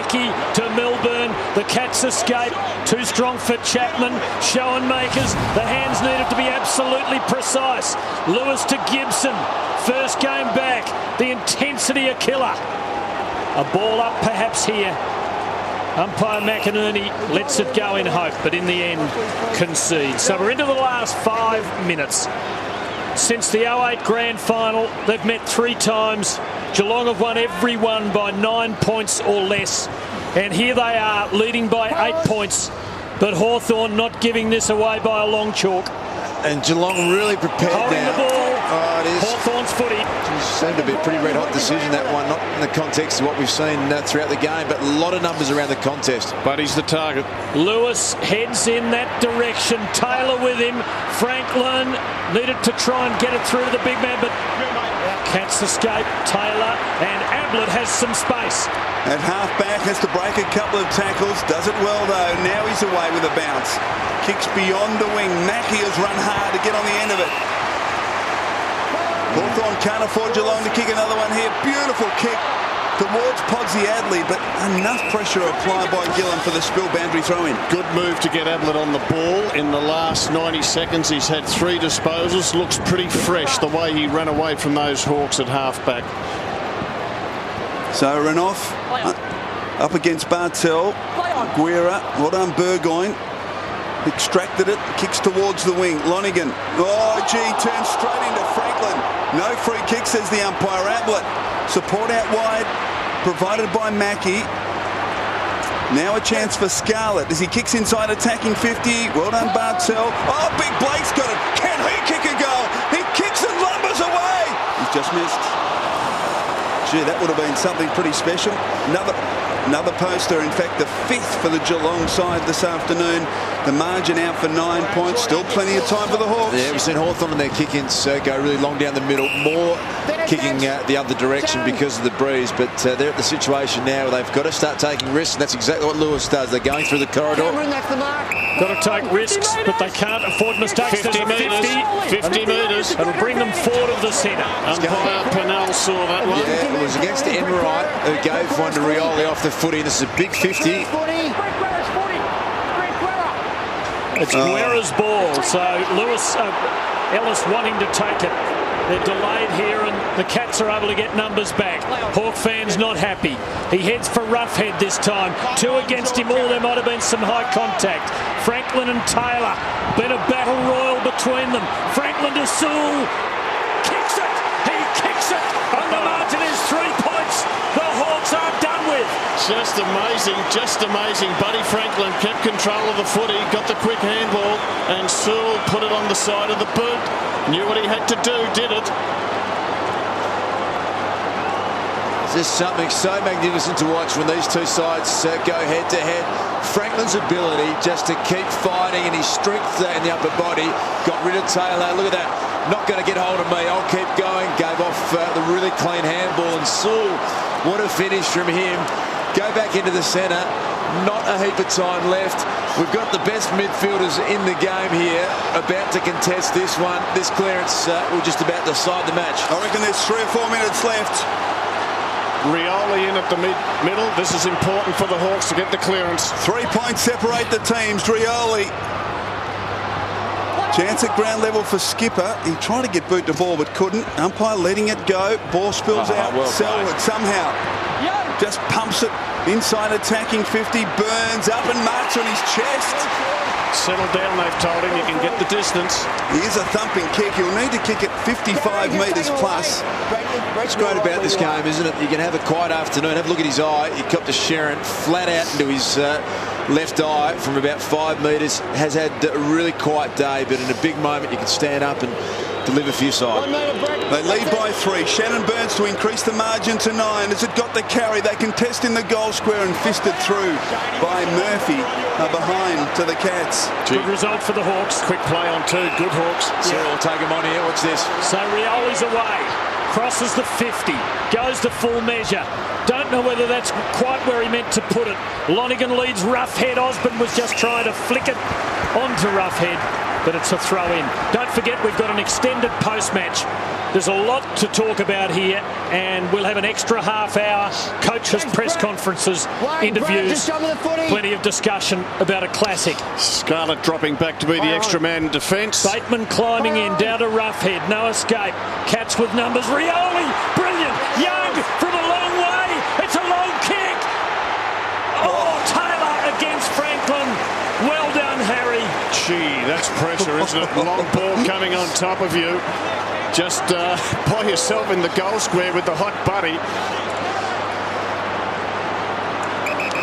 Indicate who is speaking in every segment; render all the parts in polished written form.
Speaker 1: Mackey to Milburn. The Cats escape. Too strong for Chapman. Schoenmakers. The hands needed to be absolutely precise. Lewis to Gibson. First game back. The intensity a killer. A ball up perhaps here. Umpire McInerney lets it go in hope, but in the end concedes. So we're into the last 5 minutes. Since the 08 Grand Final, they've met 3 times. Geelong have won every one by 9 points or less. And here they are, leading by 8 points. But Hawthorn not giving this away by a long chalk.
Speaker 2: And Geelong really prepared
Speaker 1: holding
Speaker 2: now.
Speaker 1: The ball.
Speaker 2: Oh, it is.
Speaker 1: Hawthorn's footy.
Speaker 2: It seemed to be a pretty red-hot decision, that one. Not in the context of what we've seen throughout the game, but a lot of numbers around the contest.
Speaker 3: But he's the target.
Speaker 1: Lewis heads in that direction. Taylor with him. Franklin needed to try and get it through to the big man, but Cats escape. Taylor and Ablett has some space.
Speaker 4: At half-back, has to break a couple of tackles. Does it well, though. Now he's away with a bounce. Kicks beyond the wing. Mackey has run hard to get on the end of it. Hawthorn can't afford Geelong to kick another one here. Beautiful kick towards Podsiadly, but enough pressure applied by Gillen for the spill boundary throw-in.
Speaker 3: Good move to get Ablett on the ball. In the last 90 seconds, he's had 3 disposals. Looks pretty fresh the way he ran away from those Hawks at half-back. So Renouf up against Bartel. Guerra, well done Burgoyne. Extracted it, kicks towards the wing. Lonigan, oh gee, turns straight into Franklin. No free kick, says the umpire. Ablett, support out wide, provided by Mackey. Now a chance for Scarlett as he kicks inside, attacking 50. Well done Bartel. Oh, Big Blake's got it. Can he kick a goal? He kicks and lumbers away. He's just missed. Gee, that would have been something pretty special. Another poster, in fact, the 5th for the Geelong side this afternoon. The margin out for 9 points. Still plenty of time for the Hawks.
Speaker 2: Yeah, we've seen Hawthorn and their kick-ins go really long down the middle. More kicking the other direction because of the breeze. But they're at the situation now where they've got to start taking risks. And that's exactly what Lewis does. They're going through the corridor.
Speaker 1: Got to take risks, but they can't afford mistakes.
Speaker 3: 50 metres. 50 metres.
Speaker 1: It'll bring them forward of the centre.
Speaker 3: Umpire Pennell saw that one.
Speaker 2: Yeah, it was against Enright, who gave one to Rioli off the footy. This is a big 50.
Speaker 1: It's Guerra's ball, so Ellis wanting to take it. They're delayed here and the Cats are able to get numbers back. Hawk fans not happy. He heads for Roughhead this time. 2 against him all. There might have been some high contact. Franklin and Taylor. Been a battle royal between them. Franklin to Sewell. Kicks it. He kicks it. And the margin is 3 points. The Hawks are done with.
Speaker 3: Just amazing, just amazing. Buddy Franklin kept control of the footy, got the quick handball, and Sewell put it on the side of the boot. Knew what he had to do, did it.
Speaker 2: It's just something so magnificent to watch when these two sides go head-to-head. Franklin's ability just to keep fighting and his strength in the upper body got rid of Taylor. Look at that. Not going to get hold of me. I'll keep going. Gave off the really clean handball. And Sewell, what a finish from him. Go back into the centre. Not a heap of time left. We've got the best midfielders in the game here about to contest this one. This clearance will just about decide the match.
Speaker 4: I reckon there's 3 or 4 minutes left.
Speaker 3: Rioli in at the middle. This is important for the Hawks to get the clearance.
Speaker 4: 3 points separate the teams. Rioli. Chance at ground level for Skipper. He tried to get boot the ball but couldn't. Umpire letting it go. Ball spills out.
Speaker 2: Well
Speaker 4: Selwood somehow just pumps it inside, attacking 50. Burns up and marks on his chest.
Speaker 3: Settle down, they've told him. You can get the distance.
Speaker 4: Here's a thumping kick. He'll need to kick it 55 metres plus.
Speaker 2: What's great about this game, isn't it? You can have a quiet afternoon. Have a look at his eye. He copped a Sharon flat out into his left eye from about 5 metres. Has had a really quiet day, but in a big moment you can stand up and deliver for your side.
Speaker 4: They lead by 3. Shannon Burns to increase the margin to 9. Has it got the carry? They contest in the goal square and fisted through by Murphy behind to the Cats.
Speaker 1: Good result for the Hawks.
Speaker 3: Quick play on 2. Good Hawks.
Speaker 2: Cyril will take him on here. Watch this.
Speaker 1: So Rioli's away. Crosses the 50. Goes the full measure. Don't know whether that's quite where he meant to put it. Lonigan leads Roughhead. Osborne was just trying to flick it onto Roughhead, but it's a throw in. Don't forget we've got an extended post-match. There's a lot to talk about here, and we'll have an extra half-hour coaches' press conferences, interviews, plenty of discussion about a classic.
Speaker 5: Scarlett dropping back to be the extra man in defence.
Speaker 1: Bateman climbing in, down to Roughhead, no escape. Cats with numbers, Rioli, brilliant. Young from a long way, it's a long kick. Oh, Taylor against Franklin. Well done, Harry.
Speaker 5: Gee, that's pressure, isn't it? Long ball coming on top of you. Just by yourself in the goal square with the hot buddy.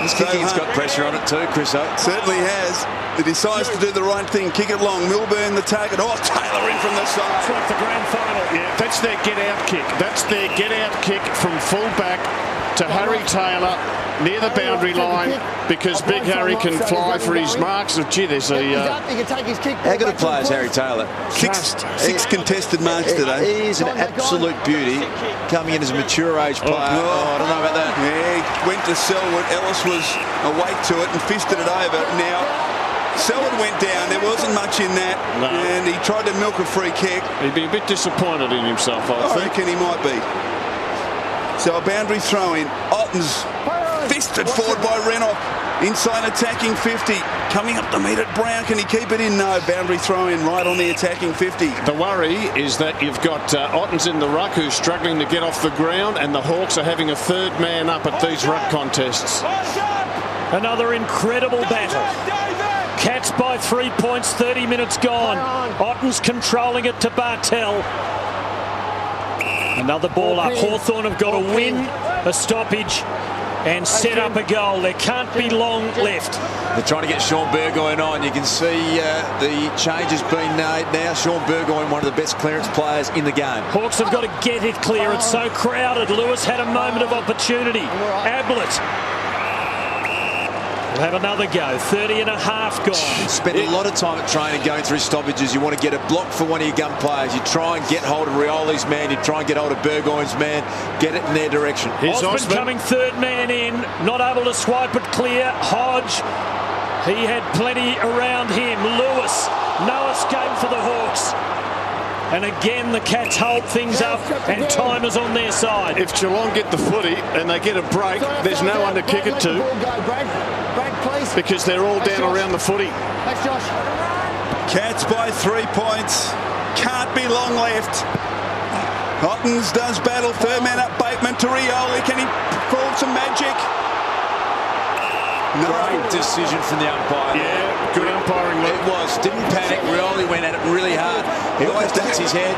Speaker 2: This kicking's got pressure on it too, Chris.
Speaker 4: Certainly has. He decides to do the right thing, kick it long. Milburn the target. Oh, Taylor in from the side.
Speaker 1: It's like the grand final.
Speaker 5: Yeah, that's their get-out kick. That's their get-out kick from full-back to Harry Taylor near the boundary line, because Big Harry can fly for his marks. Gee, there's a...
Speaker 2: How good a player is Harry Taylor?
Speaker 4: Six contested marks today.
Speaker 2: He is an absolute beauty, coming in as a mature age player. I don't know about that.
Speaker 4: Yeah, he went to Selwood. Ellis was awake to it and fisted it over. Now, Selwood went down. There wasn't much in that.
Speaker 5: No.
Speaker 4: And he tried to milk a free kick.
Speaker 5: He'd be a bit disappointed in himself, I think.
Speaker 4: reckon he might be. So a boundary throw in. Otten's fisted forward by Renoff. Inside attacking 50. Coming up to meet it. Brown. Can he keep it in? No. Boundary throw in right on the attacking 50.
Speaker 5: The worry is that you've got Otten's in the ruck, who's struggling to get off the ground, and the Hawks are having a third man up at these ruck contests.
Speaker 1: Another incredible battle. Cats by 3 points, 30 minutes gone. Otten's controlling it to Bartel. Another ball up. Hawthorn have got to win a stoppage and set up a goal. There can't be long left.
Speaker 2: They're trying to get Sean Burgoyne on. You can see the changes being made now. Sean Burgoyne, one of the best clearance players in the game.
Speaker 1: Hawks have got to get it clear. It's so crowded. Lewis had a moment of opportunity. Ablett will have another go. 30 and a half gone.
Speaker 2: Spent a lot of time at training going through stoppages. You want to get a block for one of your gun players. You try and get hold of Rioli's man. You try and get hold of Burgoyne's man. Get it in their direction.
Speaker 1: Osman coming third man in. Not able to swipe it clear. Hodge, he had plenty around him. Lewis, no escape for the Hawks. And again, the Cats hold things up, and time is on their side.
Speaker 5: If Geelong get the footy and they get a break, there's no one to kick it to, because they're all down around the footy.
Speaker 6: Thanks, Josh.
Speaker 4: Cats by 3 points. Can't be long left. Ottens does battle. Third man up. Bateman to Rioli. Can he pull some magic? No.
Speaker 2: Great decision from the umpire.
Speaker 5: Yeah, good umpiring.
Speaker 2: It was. Didn't panic. Rioli went at it really hard. He always ducks his head.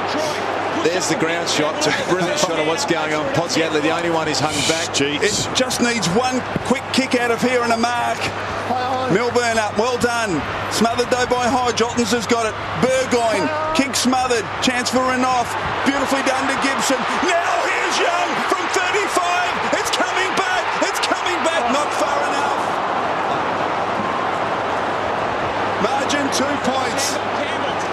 Speaker 2: There's the ground shot. It's a brilliant shot of what's going on. Pottiatli, the only one, is hung back.
Speaker 4: It just needs one quick kick out of here and a mark. Milburn up. Well done. Smothered though by Hodge. Ottens has got it. Burgoyne. Kick smothered. Chance for Renoff. Beautifully done to Gibson. Now here's Young from 35. It's coming back. It's coming back. Not far enough. Margin 2 points.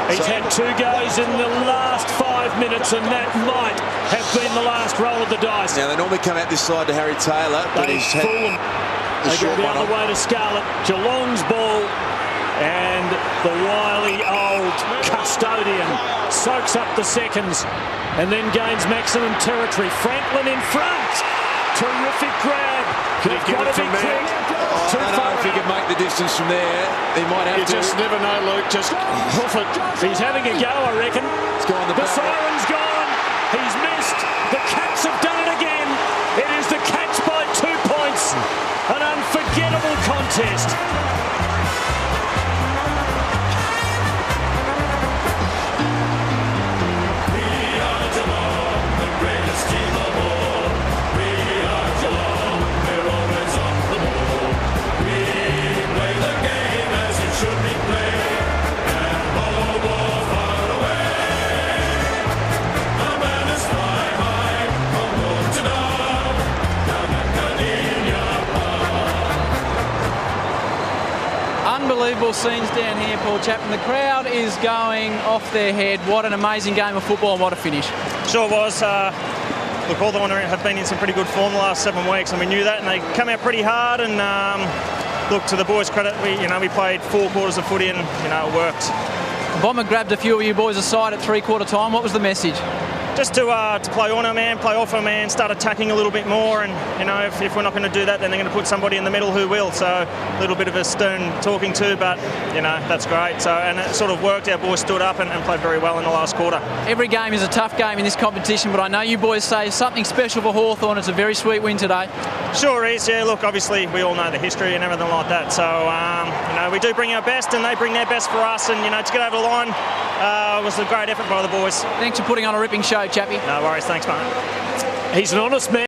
Speaker 1: He's had 2 goes in the last 5 minutes, and that might have been the last roll of the dice.
Speaker 2: Now, they normally come out this side to Harry Taylor, but he's had
Speaker 1: They go the other way to Scarlett. Geelong's ball, and the wily old custodian soaks up the seconds and then gains maximum territory. Franklin in front. Terrific grab.
Speaker 5: Can he get it from there?
Speaker 2: I don't know if he can make the distance from there. He might have to.
Speaker 5: You just never know, Luke. Just hoof it.
Speaker 1: He's having a go, I reckon.
Speaker 2: It's gone the
Speaker 1: The
Speaker 2: back.
Speaker 1: siren's gone. He's missed. The Cats have done it again. It is the Cats by 2 points. An unforgettable contest.
Speaker 6: Unbelievable scenes down here, Paul Chapman. The crowd is going off their head. What an amazing game of football and what a finish.
Speaker 7: Sure was. Look, Hawthorn have been in some pretty good form the last 7 weeks, and we knew that, and they come out pretty hard. And look, to the boys' credit, we played 4 quarters of footy, and it worked.
Speaker 6: Bomber grabbed a few of you boys aside at 3-quarter time. What was the message?
Speaker 7: just to play on our man, play off our man, start attacking a little bit more. And, you know, if we're not going to do that, then they're going to put somebody in the middle who will. So a little bit of a stern talking to, but, you know, that's great. So, and it sort of worked. Our boys stood up and played very well in the last quarter.
Speaker 6: Every game is a tough game in this competition, but I know you boys say something special for Hawthorn. It's a very sweet win today.
Speaker 7: Sure is, yeah. Look, obviously we all know the history and everything like that. So, you know, we do bring our best and they bring their best for us. And, you know, to get over the line was a great effort by the boys.
Speaker 6: Thanks for putting on a ripping show, Chappie.
Speaker 7: No worries. Thanks, mate.
Speaker 1: He's an honest man.